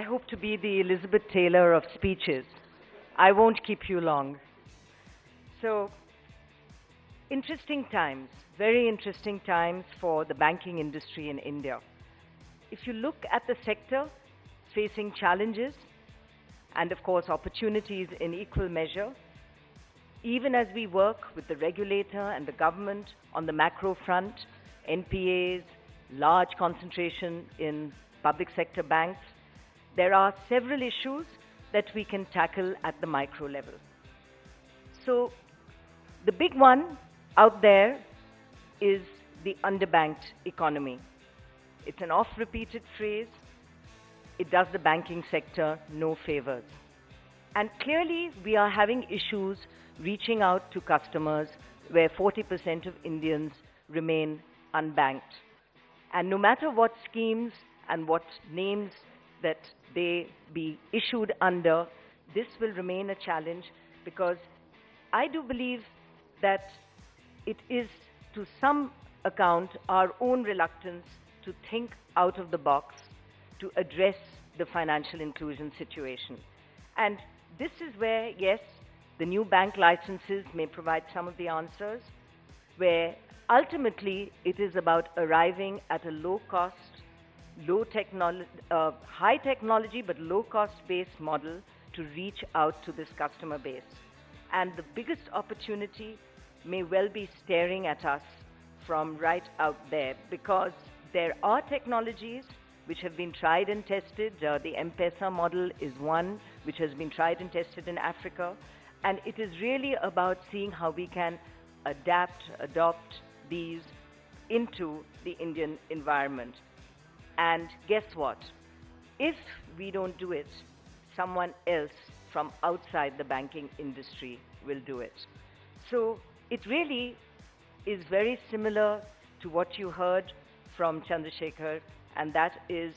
hope to be the Elizabeth Taylor of speeches. I won't keep you long. So, interesting times, very interesting times for the banking industry in India. If you look at the sector facing challenges and, of course, opportunities in equal measure, even as we work with the regulator and the government on the macro front, NPAs, large concentration in public sector banks, there are several issues that we can tackle at the micro level. So, the big one out there is the underbanked economy. It's an oft-repeated phrase. It does the banking sector no favors. And clearly, we are having issues reaching out to customers where 40% of Indians remain unbanked. And no matter what schemes and what names that they be issued under, this will remain a challenge because I do believe that it is to some account our own reluctance to think out of the box to address the financial inclusion situation. And this is where, yes, the new bank licenses may provide some of the answers, where ultimately it is about arriving at a low cost, high technology but low cost based model to reach out to this customer base. And the biggest opportunity may well be staring at us from right out there, because there are technologies which have been tried and tested. The M-Pesa model is one which has been tried and tested in Africa. And it is really about seeing how we can adopt these into the Indian environment. And guess what? If we don't do it, someone else from outside the banking industry will do it. So it really is very similar to what you heard from Chandrasekhar, and that is,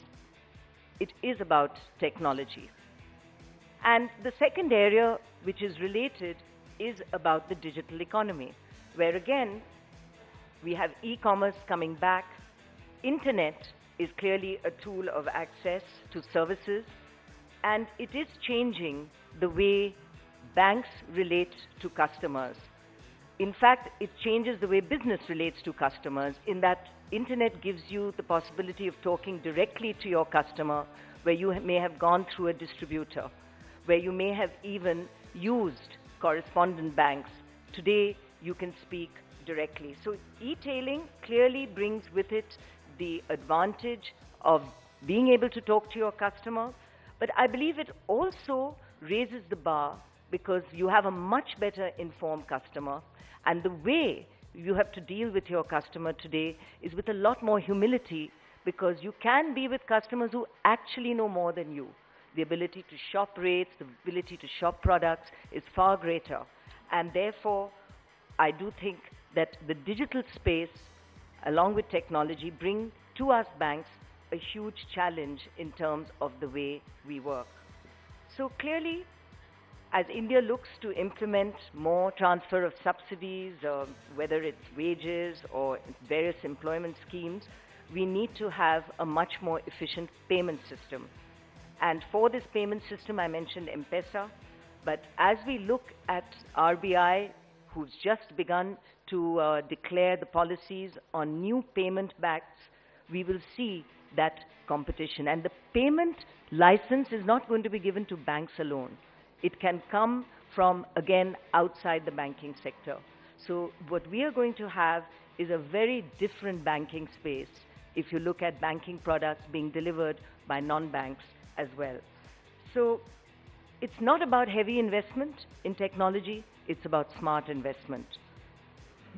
it is about technology. And the second area which is related is about the digital economy, where again, we have e-commerce coming back. Internet is clearly a tool of access to services, and it is changing the way banks relate to customers. In fact, it changes the way business relates to customers, in that internet gives you the possibility of talking directly to your customer, where you may have gone through a distributor, where you may have even used correspondent banks. Today, you can speak directly. So e-tailing clearly brings with it the advantage of being able to talk to your customer, but I believe it also raises the bar because you have a much better informed customer, and the way you have to deal with your customer today is with a lot more humility, because you can be with customers who actually know more than you. The ability to shop rates, the ability to shop products is far greater. And therefore, I do think that the digital space, along with technology, bring to us banks a huge challenge in terms of the way we work. So clearly, as India looks to implement more transfer of subsidies, whether it's wages or various employment schemes, we need to have a much more efficient payment system. And for this payment system, I mentioned M-Pesa, but as we look at RBI, who's just begun to declare the policies on new payment banks, we will see that competition. And the payment license is not going to be given to banks alone. It can come from, again, outside the banking sector. So what we are going to have is a very different banking space if you look at banking products being delivered by non-banks as well. So it's not about heavy investment in technology, it's about smart investment.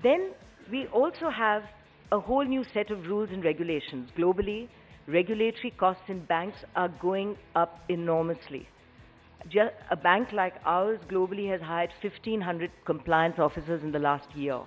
Then we also have a whole new set of rules and regulations. Globally, regulatory costs in banks are going up enormously. A bank like ours globally has hired 1,500 compliance officers in the last year.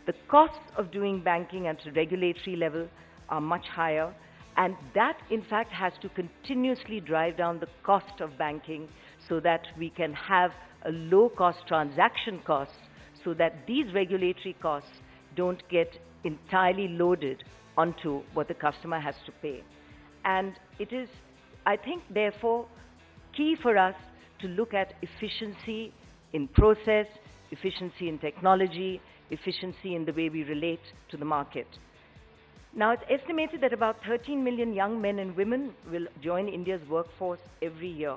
The costs of doing banking at a regulatory level are much higher, and that in fact has to continuously drive down the cost of banking so that we can have a low cost transaction cost, so that these regulatory costs don't get entirely loaded onto what the customer has to pay. And it is I think, therefore, key for us to look at efficiency in process, efficiency in technology, efficiency in the way we relate to the market. Now, it's estimated that about 13 million young men and women will join India's workforce every year.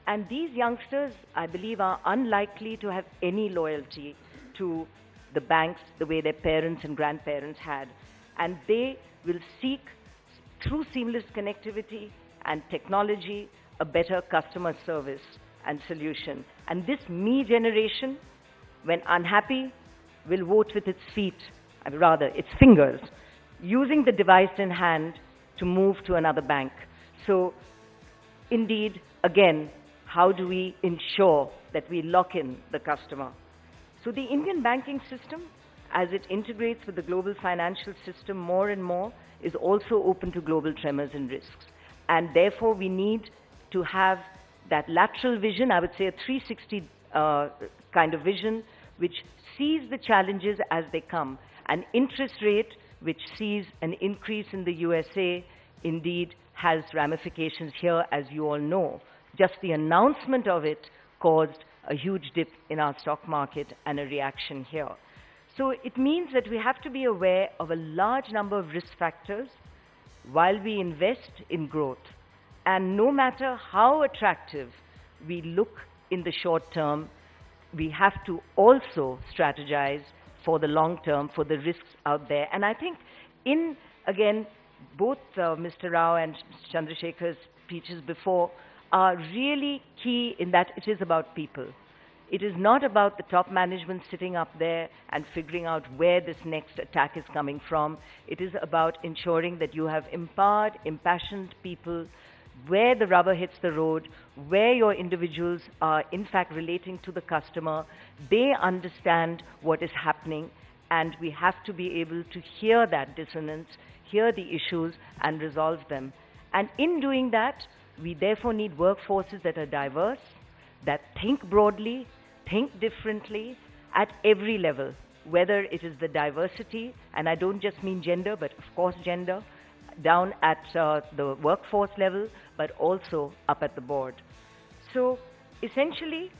And these youngsters, I believe, are unlikely to have any loyalty to the banks the way their parents and grandparents had. And they will seek, through seamless connectivity and technology, a better customer service and solution. And this me generation, when unhappy, will vote with its feet, rather its fingers, using the device in hand to move to another bank. So, indeed, again, how do we ensure that we lock in the customer? So the Indian banking system, as it integrates with the global financial system more and more, is also open to global tremors and risks. And therefore, we need to have that lateral vision, I would say a 360 kind of vision, which sees the challenges as they come. An interest rate which sees an increase in the USA indeed has ramifications here, as you all know. Just the announcement of it caused a huge dip in our stock market and a reaction here. So it means that we have to be aware of a large number of risk factors while we invest in growth. And no matter how attractive we look in the short term, we have to also strategize for the long term, for the risks out there. And I think in, again, both Mr. Rao and Mr. Chandrasekhar's speeches before are really key in that it is about people. It is not about the top management sitting up there and figuring out where this next attack is coming from. It is about ensuring that you have empowered, impassioned people where the rubber hits the road, where your individuals are in fact relating to the customer. They understand what is happening, and we have to be able to hear that dissonance, hear the issues, and resolve them. And in doing that, we therefore need workforces that are diverse, that think broadly, think differently at every level, whether it is the diversity, and I don't just mean gender, but of course gender, down at the workforce level, but also up at the board. So essentially,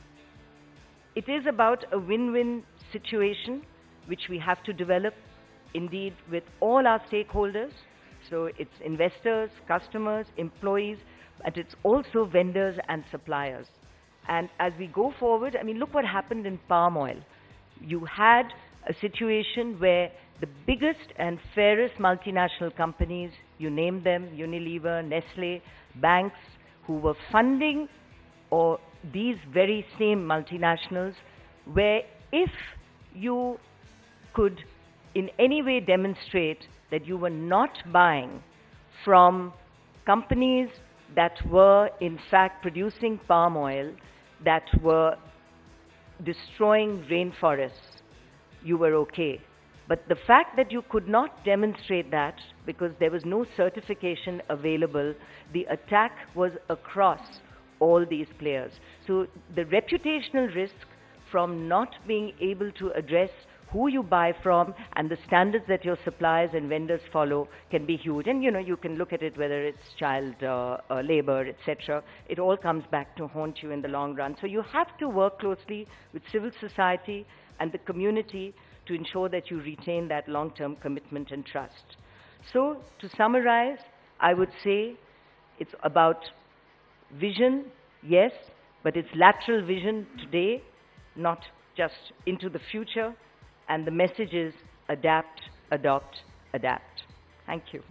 it is about a win-win situation which we have to develop, indeed, with all our stakeholders. So it's investors, customers, employees, but it's also vendors and suppliers. And as we go forward, I mean, look what happened in palm oil. You had a situation where the biggest and fairest multinational companies, you name them, Unilever, Nestle, banks, who were funding or these very same multinationals, where if you could in any way demonstrate that you were not buying from companies that were in fact producing palm oil, that were destroying rainforests, you were okay. But the fact that you could not demonstrate that because there was no certification available, the attack was across all these players. So the reputational risk from not being able to address who you buy from and the standards that your suppliers and vendors follow can be huge. And you can look at it whether it's child labor, etc. It all comes back to haunt you in the long run. So you have to work closely with civil society and the community to ensure that you retain that long-term commitment and trust. So to summarize, I would say it's about vision, yes, but it's lateral vision today, not just into the future. And the message is adapt, adopt, adapt. Thank you.